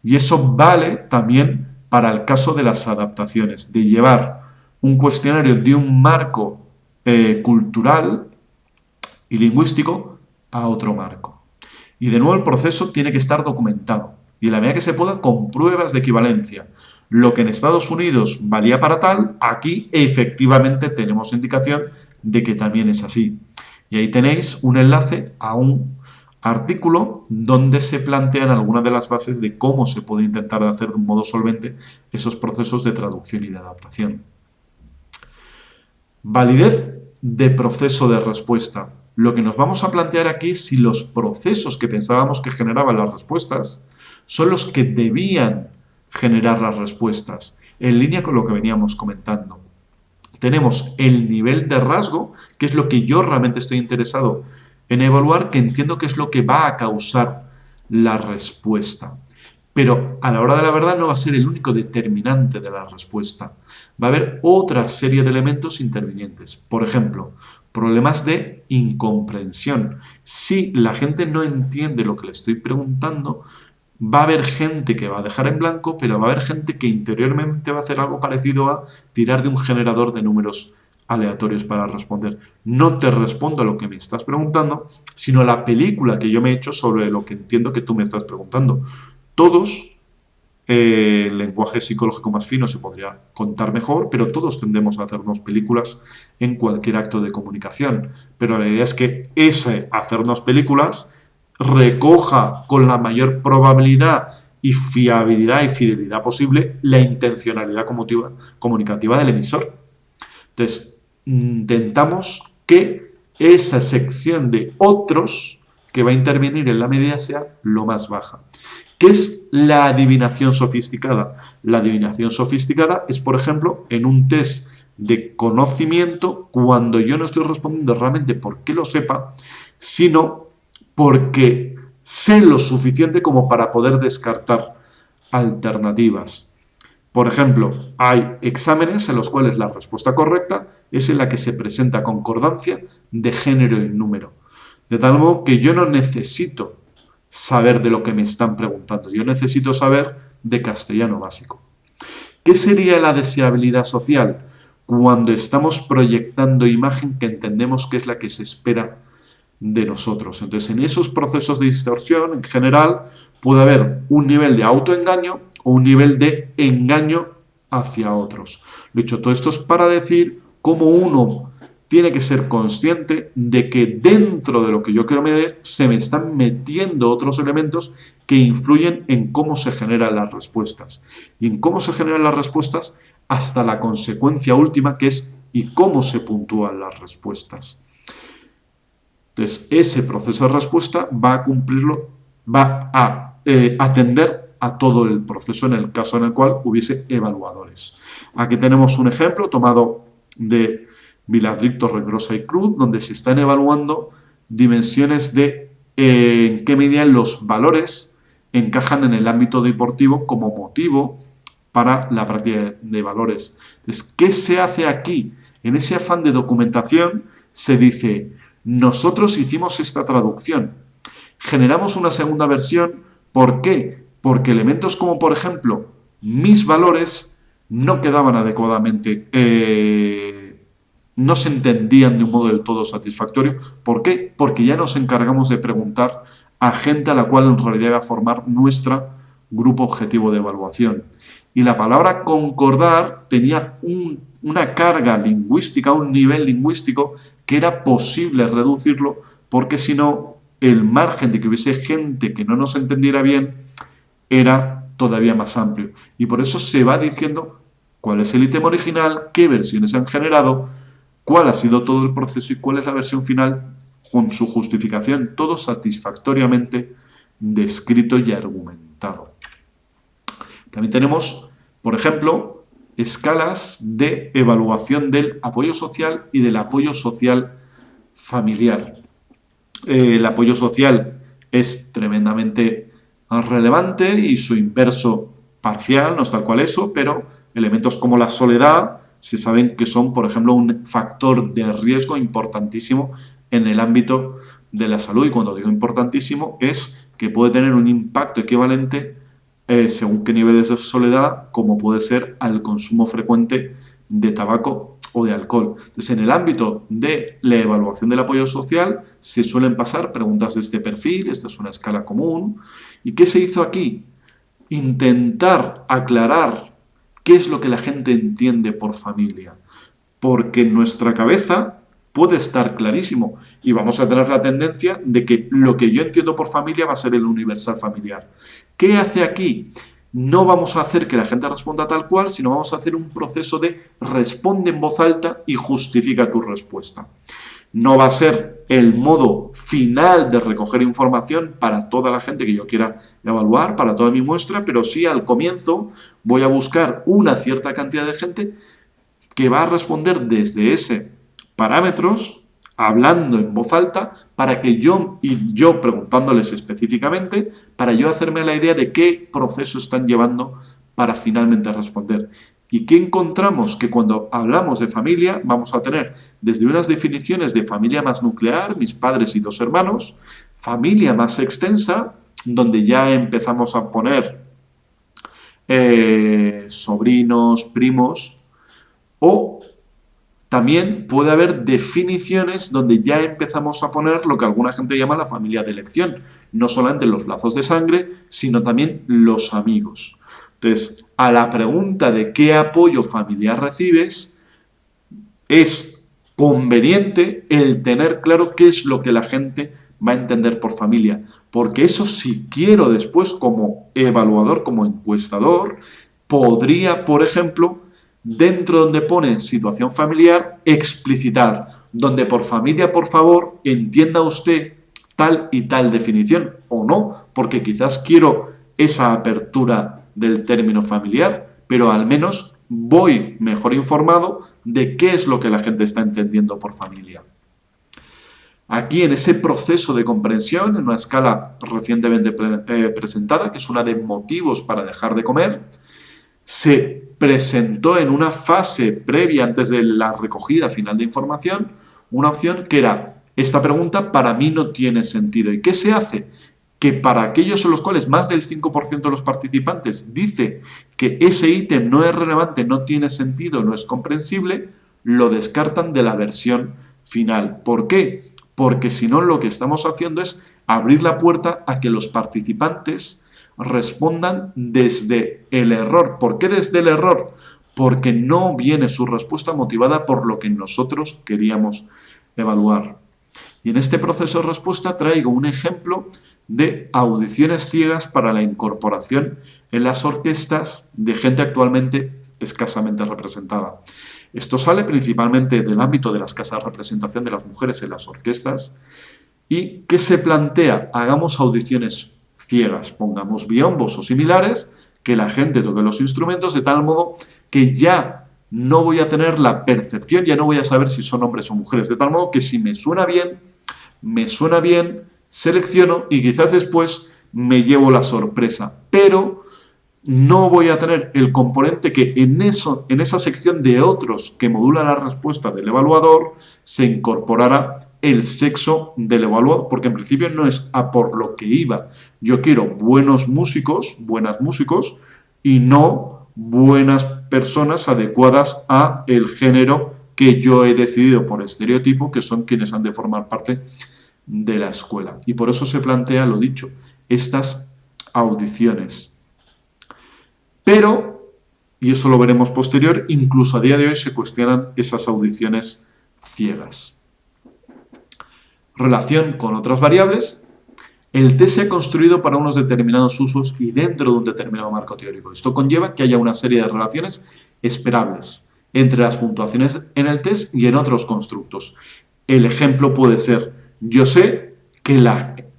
Y eso vale también para el caso de las adaptaciones, de llevar un cuestionario de un marco cultural y lingüístico a otro marco. Y de nuevo el proceso tiene que estar documentado y en la medida que se pueda con pruebas de equivalencia. Lo que en Estados Unidos valía para tal, aquí efectivamente tenemos indicación de que también es así. Y ahí tenéis un enlace a un artículo donde se plantean algunas de las bases de cómo se puede intentar hacer de un modo solvente esos procesos de traducción y de adaptación. Validez de proceso de respuesta. Lo que nos vamos a plantear aquí es si los procesos que pensábamos que generaban las respuestas son los que debían generar las respuestas, en línea con lo que veníamos comentando. Tenemos el nivel de rasgo, que es lo que yo realmente estoy interesado en evaluar, que entiendo que es lo que va a causar la respuesta. Pero a la hora de la verdad no va a ser el único determinante de la respuesta. Va a haber otra serie de elementos intervinientes. Por ejemplo, problemas de incomprensión. Si la gente no entiende lo que le estoy preguntando, va a haber gente que va a dejar en blanco, pero va a haber gente que interiormente va a hacer algo parecido a tirar de un generador de números aleatorios para responder. No te respondo a lo que me estás preguntando, sino a la película que yo me he hecho sobre lo que entiendo que tú me estás preguntando. Todos, el lenguaje psicológico más fino se podría contar mejor, pero todos tendemos a hacernos películas en cualquier acto de comunicación. Pero la idea es que ese hacernos películas recoja con la mayor probabilidad y fiabilidad y fidelidad posible la intencionalidad comunicativa del emisor. Entonces, intentamos que esa sección de otros que va a intervenir en la medida sea lo más baja. ¿Qué es la adivinación sofisticada? La adivinación sofisticada es, por ejemplo, en un test de conocimiento, cuando yo no estoy respondiendo realmente porque lo sepa, sino porque sé lo suficiente como para poder descartar alternativas. Por ejemplo, hay exámenes en los cuales la respuesta correcta es en la que se presenta concordancia de género y número. De tal modo que yo no necesito saber de lo que me están preguntando, yo necesito saber de castellano básico. ¿Qué sería la deseabilidad social? Cuando estamos proyectando imagen que entendemos que es la que se espera de nosotros. Entonces, en esos procesos de distorsión, en general, puede haber un nivel de autoengaño o un nivel de engaño hacia otros. Lo dicho, todo esto es para decir cómo uno tiene que ser consciente de que dentro de lo que yo quiero medir se me están metiendo otros elementos que influyen en cómo se generan las respuestas. Y en cómo se generan las respuestas hasta la consecuencia última, que es y cómo se puntúan las respuestas. Entonces, ese proceso de respuesta va a cumplirlo, va a atender a todo el proceso en el caso en el cual hubiese evaluadores. Aquí tenemos un ejemplo tomado de Viladrich, Torregrosa y Cruz, donde se están evaluando dimensiones de en qué medida los valores encajan en el ámbito deportivo como motivo para la práctica de valores. Entonces, ¿qué se hace aquí? En ese afán de documentación se dice, nosotros hicimos esta traducción, generamos una segunda versión, ¿por qué? Porque elementos como, por ejemplo, mis valores no quedaban adecuadamente, no se entendían de un modo del todo satisfactorio. ¿Por qué? Porque ya nos encargamos de preguntar a gente a la cual en realidad iba a formar nuestro grupo objetivo de evaluación. Y la palabra concordar tenía una carga lingüística, un nivel lingüístico que era posible reducirlo, porque si no, el margen de que hubiese gente que no nos entendiera bien era todavía más amplio. Y por eso se va diciendo cuál es el ítem original, qué versiones se han generado, cuál ha sido todo el proceso y cuál es la versión final con su justificación, todo satisfactoriamente descrito y argumentado. También tenemos, por ejemplo, escalas de evaluación del apoyo social y del apoyo social familiar. El apoyo social es tremendamente relevante y su inverso parcial, no es tal cual eso, pero elementos como la soledad se saben que son, por ejemplo, un factor de riesgo importantísimo en el ámbito de la salud. Y cuando digo importantísimo es que puede tener un impacto equivalente según qué niveles de soledad, como puede ser al consumo frecuente de tabaco o de alcohol. Entonces, en el ámbito de la evaluación del apoyo social se suelen pasar preguntas de este perfil, esta es una escala común. ¿Y qué se hizo aquí? Intentar aclarar qué es lo que la gente entiende por familia, porque en nuestra cabeza puede estar clarísimo y vamos a tener la tendencia de que lo que yo entiendo por familia va a ser el universal familiar. ¿Qué hace aquí? No vamos a hacer que la gente responda tal cual, sino vamos a hacer un proceso de responde en voz alta y justifica tu respuesta. No va a ser el modo final de recoger información para toda la gente que yo quiera evaluar, para toda mi muestra, pero sí al comienzo voy a buscar una cierta cantidad de gente que va a responder desde ese parámetros, hablando en voz alta, para que yo preguntándoles específicamente, para yo hacerme la idea de qué proceso están llevando para finalmente responder. ¿Y qué encontramos? Que cuando hablamos de familia vamos a tener desde unas definiciones de familia más nuclear, mis padres y 2 hermanos, familia más extensa, donde ya empezamos a poner sobrinos, primos, o también puede haber definiciones donde ya empezamos a poner lo que alguna gente llama la familia de elección. No solamente los lazos de sangre, sino también los amigos. Entonces, a la pregunta de qué apoyo familiar recibes, es conveniente el tener claro qué es lo que la gente va a entender por familia. Porque eso, si quiero después como evaluador, como encuestador, podría, por ejemplo, dentro donde pone situación familiar, explicitar, donde por familia, por favor, entienda usted tal y tal definición, o no, porque quizás quiero esa apertura del término familiar, pero al menos voy mejor informado de qué es lo que la gente está entendiendo por familia. Aquí, en ese proceso de comprensión, en una escala recientemente presentada, que es una de motivos para dejar de comer, se presentó en una fase previa, antes de la recogida final de información, una opción que era, esta pregunta para mí no tiene sentido. ¿Y qué se hace? Que para aquellos en los cuales más del 5% de los participantes dice que ese ítem no es relevante, no tiene sentido, no es comprensible, lo descartan de la versión final. ¿Por qué? porque si no lo que estamos haciendo es abrir la puerta a que los participantes respondan desde el error. ¿Por qué desde el error? Porque no viene su respuesta motivada por lo que nosotros queríamos evaluar. Y en este proceso de respuesta traigo un ejemplo de audiciones ciegas para la incorporación en las orquestas de gente actualmente escasamente representada. Esto sale principalmente del ámbito de la escasa representación de las mujeres en las orquestas. ¿Y qué se plantea? Hagamos audiciones ciegas, pongamos biombos o similares, que la gente toque los instrumentos de tal modo que ya no voy a tener la percepción, ya no voy a saber si son hombres o mujeres, de tal modo que si me suena bien, selecciono y quizás después me llevo la sorpresa. Pero no voy a tener el componente que en esa sección de otros que modula la respuesta del evaluador se incorporará el sexo del evaluador, porque en principio no es a por lo que iba. Yo quiero buenos músicos, buenas músicos, y no buenas personas adecuadas a el género que yo he decidido por estereotipo, que son quienes han de formar parte de la escuela. Y por eso se plantea, lo dicho, estas audiciones. Pero, y eso lo veremos posterior, incluso a día de hoy se cuestionan esas audiciones ciegas. Relación con otras variables. El test se ha construido para unos determinados usos y dentro de un determinado marco teórico. Esto conlleva que haya una serie de relaciones esperables entre las puntuaciones en el test y en otros constructos. El ejemplo puede ser, yo sé que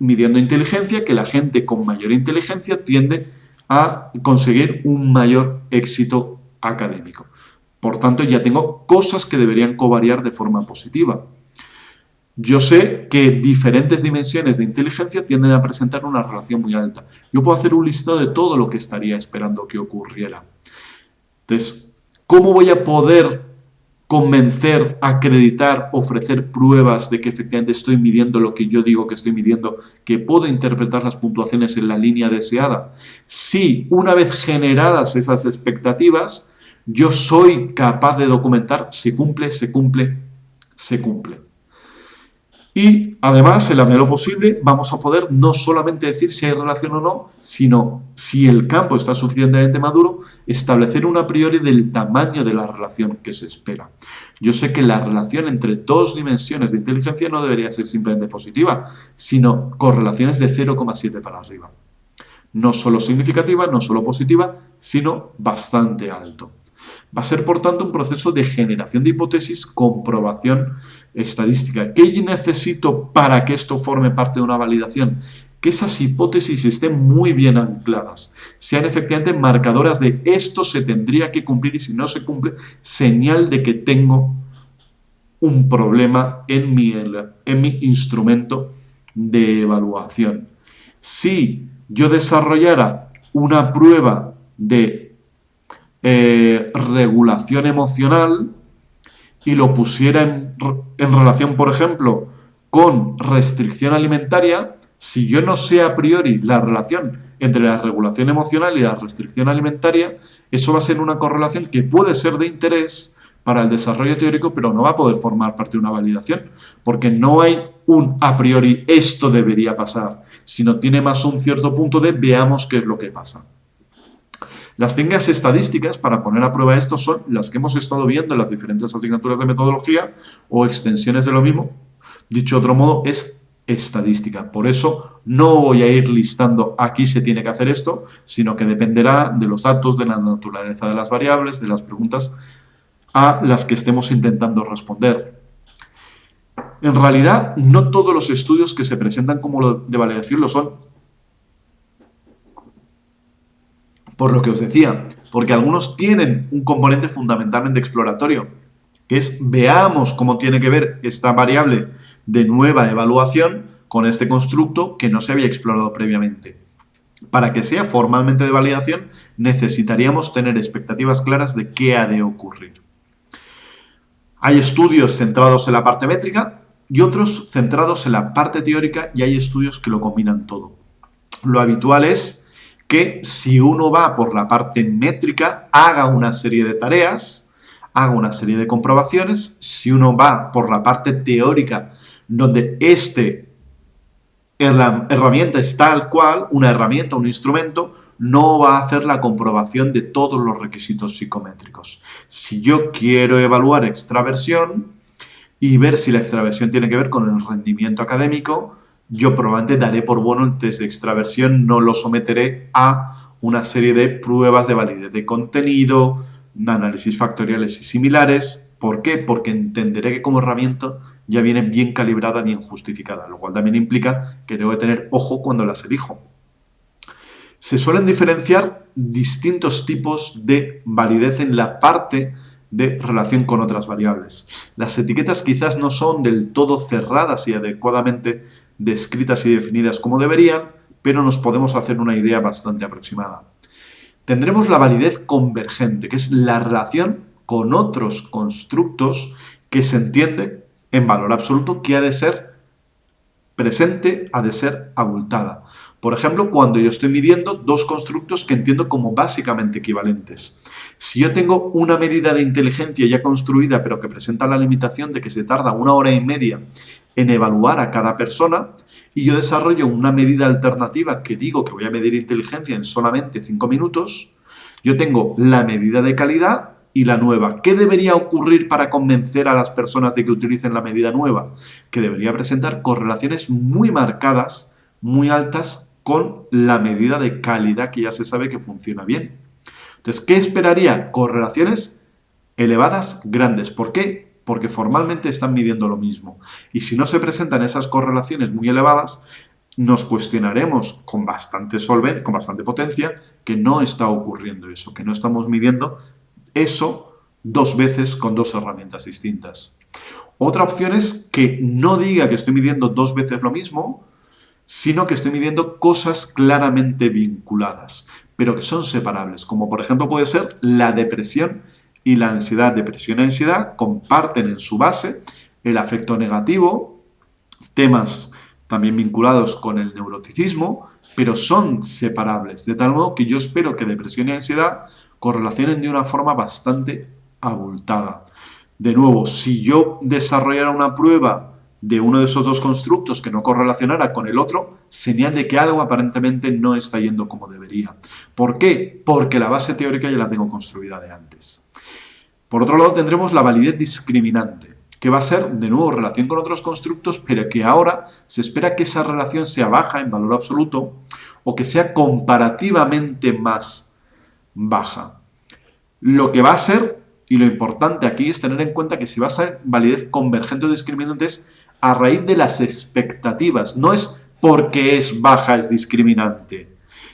midiendo inteligencia, que la gente con mayor inteligencia tiende a conseguir un mayor éxito académico. Por tanto, ya tengo cosas que deberían covariar de forma positiva. Yo sé que diferentes dimensiones de inteligencia tienden a presentar una relación muy alta. Yo puedo hacer un listado de todo lo que estaría esperando que ocurriera. Entonces, ¿cómo voy a poder convencer, acreditar, ofrecer pruebas de que efectivamente estoy midiendo lo que yo digo que estoy midiendo, que puedo interpretar las puntuaciones en la línea deseada? Si una vez generadas esas expectativas, yo soy capaz de documentar, se cumple. Y además, en la medida de lo posible, vamos a poder no solamente decir si hay relación o no, sino si el campo está suficientemente maduro, establecer un a priori del tamaño de la relación que se espera. Yo sé que la relación entre dos dimensiones de inteligencia no debería ser simplemente positiva, sino correlaciones de 0,7 para arriba. No solo significativa, no solo positiva, sino bastante alto. Va a ser, por tanto, un proceso de generación de hipótesis, comprobación estadística. ¿Qué necesito para que esto forme parte de una validación? Que esas hipótesis estén muy bien ancladas, sean efectivamente marcadoras de esto se tendría que cumplir y si no se cumple, señal de que tengo un problema en mi instrumento de evaluación. Si yo desarrollara una prueba de regulación emocional y lo pusiera en relación, por ejemplo, con restricción alimentaria, si yo no sé a priori la relación entre la regulación emocional y la restricción alimentaria, eso va a ser una correlación que puede ser de interés para el desarrollo teórico, pero no va a poder formar parte de una validación, porque no hay un a priori esto debería pasar, sino tiene más un cierto punto de veamos qué es lo que pasa. Las técnicas estadísticas para poner a prueba esto son las que hemos estado viendo en las diferentes asignaturas de metodología o extensiones de lo mismo. Dicho de otro modo, es estadística. Por eso no voy a ir listando aquí se tiene que hacer esto, sino que dependerá de los datos, de la naturaleza de las variables, de las preguntas a las que estemos intentando responder. En realidad, no todos los estudios que se presentan como de validación lo son. Por lo que os decía, porque algunos tienen un componente fundamentalmente exploratorio, que es veamos cómo tiene que ver esta variable de nueva evaluación con este constructo que no se había explorado previamente. Para que sea formalmente de validación, necesitaríamos tener expectativas claras de qué ha de ocurrir. Hay estudios centrados en la parte métrica y otros centrados en la parte teórica y hay estudios que lo combinan todo. Lo habitual es que si uno va por la parte métrica, haga una serie de tareas, haga una serie de comprobaciones. Si uno va por la parte teórica, donde la herramienta es tal cual, una herramienta, un instrumento, no va a hacer la comprobación de todos los requisitos psicométricos. Si yo quiero evaluar extraversión y ver si la extraversión tiene que ver con el rendimiento académico, yo probablemente daré por bueno el test de extraversión, no lo someteré a una serie de pruebas de validez de contenido, de análisis factoriales y similares. ¿Por qué? Porque entenderé que como herramienta ya viene bien calibrada, bien justificada, lo cual también implica que debo de tener ojo cuando las elijo. Se suelen diferenciar distintos tipos de validez en la parte de relación con otras variables. Las etiquetas quizás no son del todo cerradas y adecuadamente descritas y definidas como deberían, pero nos podemos hacer una idea bastante aproximada. Tendremos la validez convergente, que es la relación con otros constructos que se entiende en valor absoluto que ha de ser presente, ha de ser abultada. Por ejemplo, cuando yo estoy midiendo dos constructos que entiendo como básicamente equivalentes. Si yo tengo una medida de inteligencia ya construida, pero que presenta la limitación de que se tarda 1 hora y media en evaluar a cada persona, y yo desarrollo una medida alternativa que digo que voy a medir inteligencia en solamente 5 minutos, yo tengo la medida de calidad y la nueva. ¿Qué debería ocurrir para convencer a las personas de que utilicen la medida nueva? Que debería presentar correlaciones muy marcadas, muy altas, con la medida de calidad que ya se sabe que funciona bien. Entonces, ¿qué esperaría? Correlaciones elevadas, grandes. ¿Por qué? Porque formalmente están midiendo lo mismo. Y si no se presentan esas correlaciones muy elevadas, nos cuestionaremos con bastante solvencia, con bastante potencia, que no está ocurriendo eso, que no estamos midiendo eso dos veces con dos herramientas distintas. Otra opción es que no diga que estoy midiendo dos veces lo mismo, sino que estoy midiendo cosas claramente vinculadas, pero que son separables, como por ejemplo puede ser la depresión y la ansiedad. Depresión y ansiedad comparten en su base el afecto negativo, temas también vinculados con el neuroticismo, pero son separables, de tal modo que yo espero que depresión y ansiedad correlacionen de una forma bastante abultada. De nuevo, si yo desarrollara una prueba de uno de esos dos constructos que no correlacionara con el otro, señal de que algo aparentemente no está yendo como debería. ¿Por qué? Porque la base teórica ya la tengo construida de antes. Por otro lado, tendremos la validez discriminante, que va a ser, de nuevo, relación con otros constructos, pero que ahora se espera que esa relación sea baja en valor absoluto o que sea comparativamente más baja. Lo que va a ser, y lo importante aquí es tener en cuenta que si va a ser validez convergente o discriminante es a raíz de las expectativas, no es porque es baja es discriminante,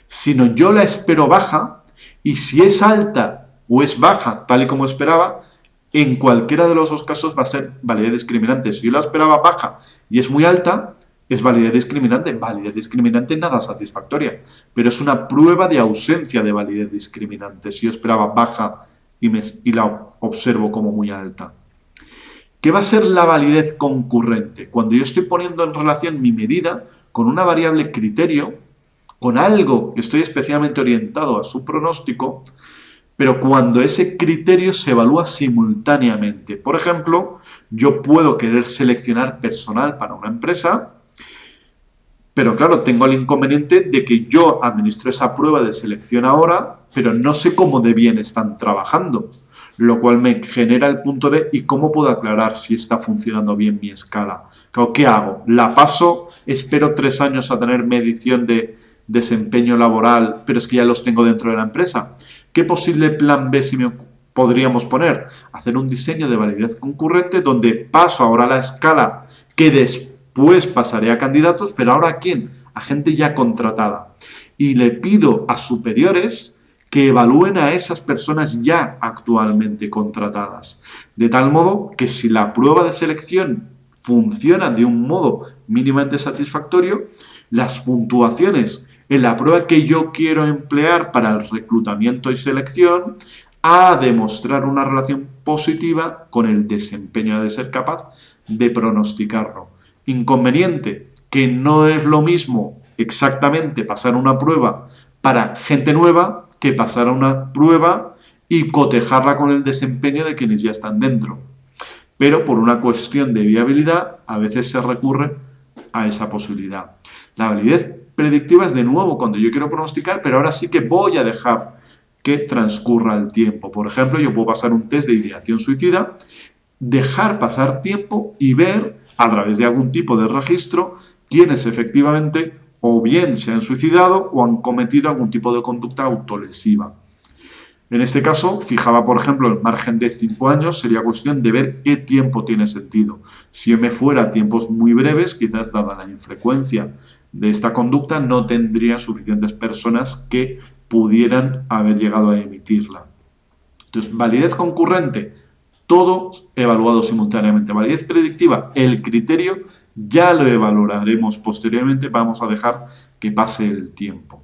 sino yo la espero baja y si es alta o es baja, tal y como esperaba, en cualquiera de los dos casos va a ser validez discriminante. Si yo la esperaba baja y es muy alta, es validez discriminante. Validez discriminante nada satisfactoria, pero es una prueba de ausencia de validez discriminante. Si yo esperaba baja y la observo como muy alta. ¿Qué va a ser la validez concurrente? Cuando yo estoy poniendo en relación mi medida con una variable criterio, con algo que estoy especialmente orientado a su pronóstico, pero cuando ese criterio se evalúa simultáneamente. Por ejemplo, yo puedo querer seleccionar personal para una empresa, pero claro, tengo el inconveniente de que yo administro esa prueba de selección ahora, pero no sé cómo de bien están trabajando, lo cual me genera el punto de ¿y cómo puedo aclarar si está funcionando bien mi escala? ¿Qué hago? ¿La paso? ¿Espero 3 años a tener medición de desempeño laboral, pero es que ya los tengo dentro de la empresa? ¿Qué posible plan B podríamos poner? Hacer un diseño de validez concurrente donde paso ahora a la escala que después pasaré a candidatos, pero ahora ¿a quién? A gente ya contratada. Y le pido a superiores que evalúen a esas personas ya actualmente contratadas. De tal modo que si la prueba de selección funciona de un modo mínimamente satisfactorio, las puntuaciones en la prueba que yo quiero emplear para el reclutamiento y selección a demostrar una relación positiva con el desempeño de ser capaz de pronosticarlo. Inconveniente, que no es lo mismo exactamente pasar una prueba para gente nueva que pasar a una prueba y cotejarla con el desempeño de quienes ya están dentro. pero por una cuestión de viabilidad a veces se recurre a esa posibilidad. La validez predictiva es de nuevo cuando yo quiero pronosticar, pero ahora sí que voy a dejar que transcurra el tiempo. Por ejemplo, yo puedo pasar un test de ideación suicida, dejar pasar tiempo y ver a través de algún tipo de registro quienes efectivamente o bien se han suicidado o han cometido algún tipo de conducta autolesiva. En este caso, fijaba, por ejemplo, el margen de 5 años, sería cuestión de ver qué tiempo tiene sentido. Si me fuera a tiempos muy breves, quizás dada la infrecuencia de esta conducta, no tendría suficientes personas que pudieran haber llegado a emitirla. Entonces, validez concurrente, todo evaluado simultáneamente. Validez predictiva, el criterio ya lo evaluaremos posteriormente, vamos a dejar que pase el tiempo.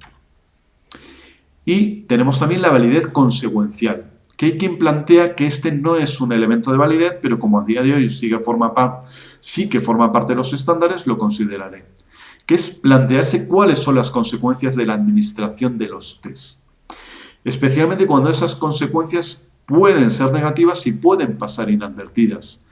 Y tenemos también la validez consecuencial, que hay quien plantea que este no es un elemento de validez, pero como a día de hoy sí que forma parte de los estándares, lo consideraré. Que es plantearse cuáles son las consecuencias de la administración de los test. Especialmente cuando esas consecuencias pueden ser negativas y pueden pasar inadvertidas.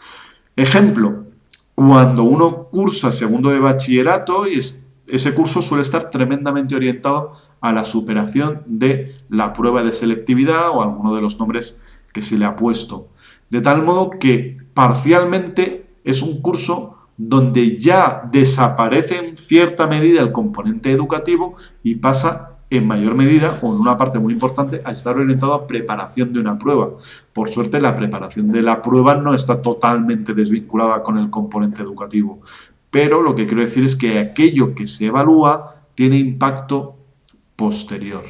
Ejemplo, cuando uno cursa segundo de bachillerato y ese curso suele estar tremendamente orientado a la superación de la prueba de selectividad o alguno de los nombres que se le ha puesto. De tal modo que parcialmente es un curso donde ya desaparece en cierta medida el componente educativo y pasa en mayor medida, o en una parte muy importante, a estar orientado a preparación de una prueba. Por suerte, la preparación de la prueba no está totalmente desvinculada con el componente educativo, pero lo que quiero decir es que aquello que se evalúa tiene impacto posterior.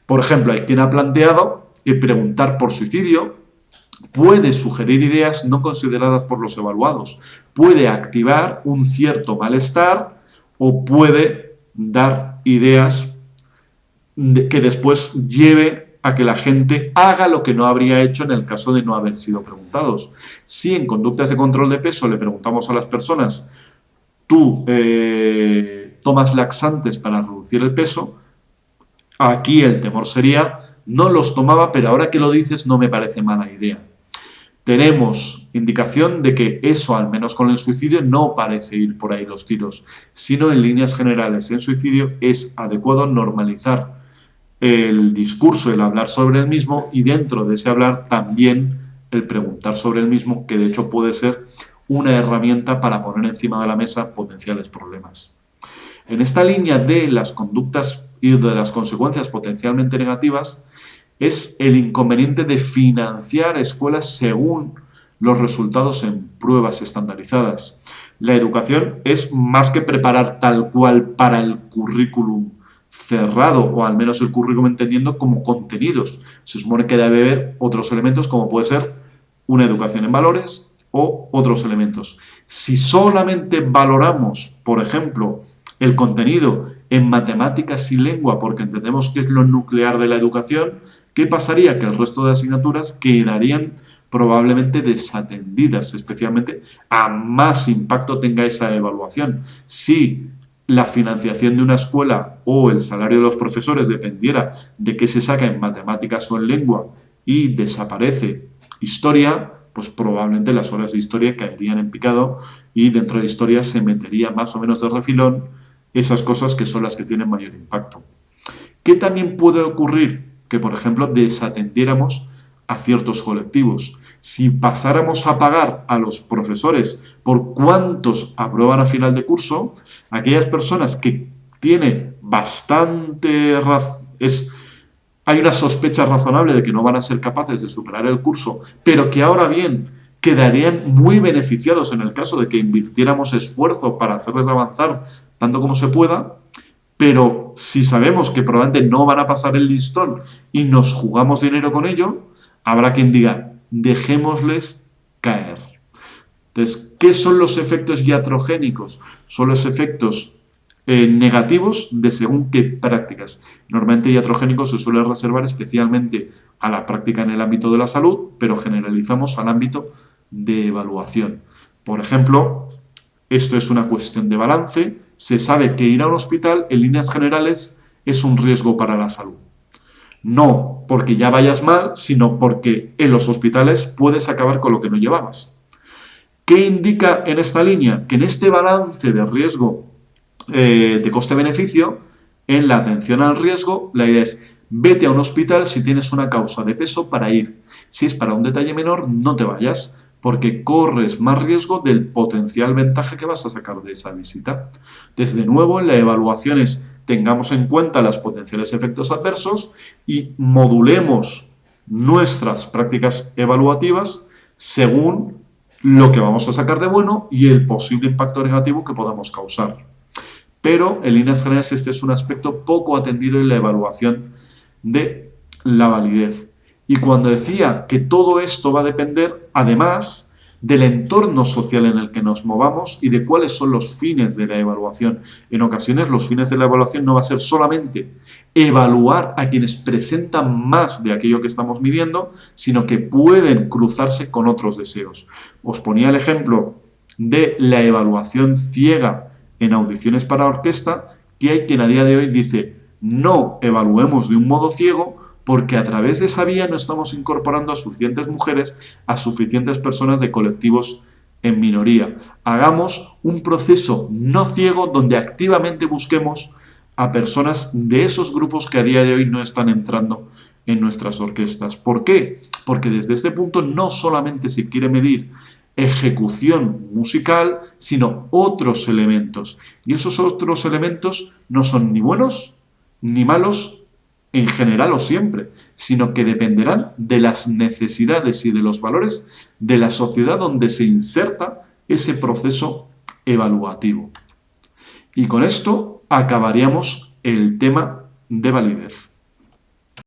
Por ejemplo, hay quien ha planteado que preguntar por suicidio puede sugerir ideas no consideradas por los evaluados, puede activar un cierto malestar o puede dar ideas que después lleve a que la gente haga lo que no habría hecho en el caso de no haber sido preguntados. Si en conductas de control de peso le preguntamos a las personas, tú tomas laxantes para reducir el peso, aquí el temor sería, no los tomaba, pero ahora que lo dices no me parece mala idea. Tenemos indicación de que eso, al menos con el suicidio, no parece ir por ahí los tiros, sino en líneas generales en suicidio es adecuado normalizar el discurso, el hablar sobre el mismo y dentro de ese hablar también el preguntar sobre el mismo, que de hecho puede ser una herramienta para poner encima de la mesa potenciales problemas. En esta línea de las conductas y de las consecuencias potencialmente negativas es el inconveniente de financiar escuelas según los resultados en pruebas estandarizadas. La educación es más que preparar tal cual para el currículum cerrado, o al menos el currículum entendiendo como contenidos. Se supone que debe haber otros elementos como puede ser una educación en valores o otros elementos. Si solamente valoramos, por ejemplo, el contenido en matemáticas y lengua porque entendemos que es lo nuclear de la educación, ¿qué pasaría? Que el resto de asignaturas quedarían probablemente desatendidas, especialmente a más impacto tenga esa evaluación. Si la financiación de una escuela o el salario de los profesores dependiera de qué se saca en matemáticas o en lengua y desaparece historia, pues probablemente las horas de historia caerían en picado y dentro de historia se metería más o menos de refilón esas cosas que son las que tienen mayor impacto. ¿Qué también puede ocurrir? Que, por ejemplo, desatendiéramos a ciertos colectivos. Si pasáramos a pagar a los profesores por cuántos aprueban a final de curso, aquellas personas que tienen hay una sospecha razonable de que no van a ser capaces de superar el curso, pero que ahora bien quedarían muy beneficiados en el caso de que invirtiéramos esfuerzo para hacerles avanzar tanto como se pueda, pero si sabemos que probablemente no van a pasar el listón y nos jugamos dinero con ello, habrá quien diga, dejémosles caer. Entonces, ¿qué son los efectos iatrogénicos? Son los efectos negativos de según qué prácticas. Normalmente iatrogénicos se suele reservar especialmente a la práctica en el ámbito de la salud, pero generalizamos al ámbito de evaluación. Por ejemplo, esto es una cuestión de balance. Se sabe que ir a un hospital, en líneas generales, es un riesgo para la salud. No porque ya vayas mal, sino porque en los hospitales puedes acabar con lo que no llevabas. ¿Qué indica en esta línea? Que en este balance de riesgo de coste-beneficio, en la atención al riesgo, la idea es vete a un hospital si tienes una causa de peso para ir. Si es para un detalle menor, no te vayas, porque corres más riesgo del potencial ventaja que vas a sacar de esa visita. Desde nuevo, en la evaluación es tengamos en cuenta los potenciales efectos adversos y modulemos nuestras prácticas evaluativas según lo que vamos a sacar de bueno y el posible impacto negativo que podamos causar. Pero, en líneas generales, este es un aspecto poco atendido en la evaluación de la validez. Y cuando decía que todo esto va a depender, además, del entorno social en el que nos movamos y de cuáles son los fines de la evaluación. En ocasiones, los fines de la evaluación no va a ser solamente evaluar a quienes presentan más de aquello que estamos midiendo, sino que pueden cruzarse con otros deseos. Os ponía el ejemplo de la evaluación ciega en audiciones para orquesta, que hay quien a día de hoy dice no evaluemos de un modo ciego porque a través de esa vía no estamos incorporando a suficientes mujeres, a suficientes personas de colectivos en minoría. Hagamos un proceso no ciego donde activamente busquemos a personas de esos grupos que a día de hoy no están entrando en nuestras orquestas. ¿Por qué? Porque desde este punto no solamente se quiere medir ejecución musical, sino otros elementos. Y esos otros elementos no son ni buenos ni malos en general o siempre, sino que dependerán de las necesidades y de los valores de la sociedad donde se inserta ese proceso evaluativo. Y con esto acabaríamos el tema de validez.